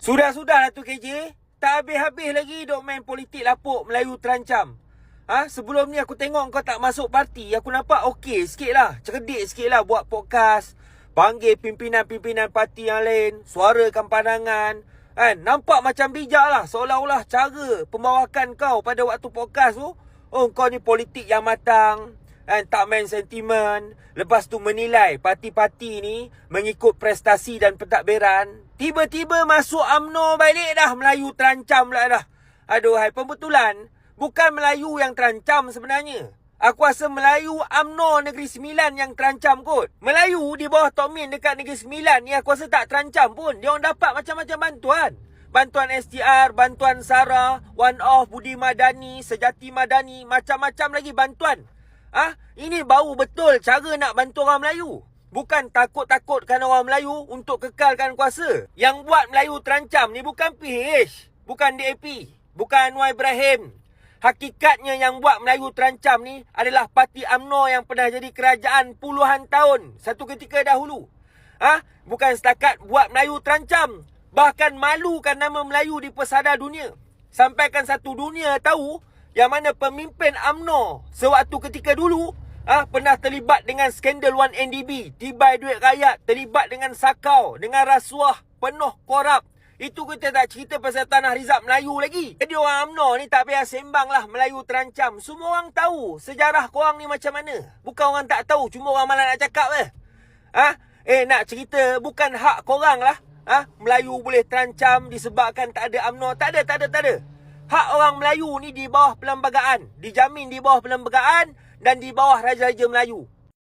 Sudah-sudah lah tu KJ. Tak habis-habis lagi duk main politik lapuk Melayu terancam. Sebelum ni aku tengok kau tak masuk parti, aku nampak okey sikit lah. Cerdik sikit lah buat podcast. Panggil pimpinan-pimpinan parti yang lain. Suarakan pandangan. Nampak macam bijak lah. Seolah-olah cara pembawakan kau pada waktu podcast tu. Oh, kau ni politik yang matang. Tak main sentimen. Lepas tu menilai parti-parti ni mengikut prestasi dan pentadbiran. Tiba-tiba masuk UMNO balik dah. Melayu terancam lah dah. Aduhai, pembetulan. Bukan Melayu yang terancam sebenarnya. Aku rasa Melayu UMNO Negeri Sembilan yang terancam kot. Melayu di bawah Tok Min dekat Negeri Sembilan ni aku rasa tak terancam pun. Dia orang dapat macam-macam bantuan. Bantuan STR, bantuan SARA, One Off, Budi Madani, Sejati Madani, macam-macam lagi bantuan. Ini bau betul cara nak bantu orang Melayu. Bukan takut-takutkan orang Melayu untuk kekalkan kuasa. Yang buat Melayu terancam ni bukan PH, bukan DAP, bukan Anwar Ibrahim. Hakikatnya yang buat Melayu terancam ni adalah parti UMNO yang pernah jadi kerajaan puluhan tahun satu ketika dahulu. Bukan setakat buat Melayu terancam, bahkan malukan nama Melayu di pesada dunia. Sampaikan satu dunia tahu yang mana pemimpin UMNO sewaktu ketika dulu pernah terlibat dengan skandal 1MDB, tibai duit rakyat, terlibat dengan sakau, dengan rasuah, penuh korup. Itu kita tak cerita pasal Tanah Rizab Melayu lagi. Jadi orang UMNO ni tak payah sembang lah Melayu terancam. Semua orang tahu sejarah korang ni macam mana. Bukan orang tak tahu, cuma orang malas nak cakap je. Nak cerita bukan hak korang lah. Melayu boleh terancam disebabkan tak ada UMNO. Tak ada. Hak orang Melayu ni di bawah perlembagaan. Dijamin di bawah perlembagaan dan di bawah Raja-Raja Melayu.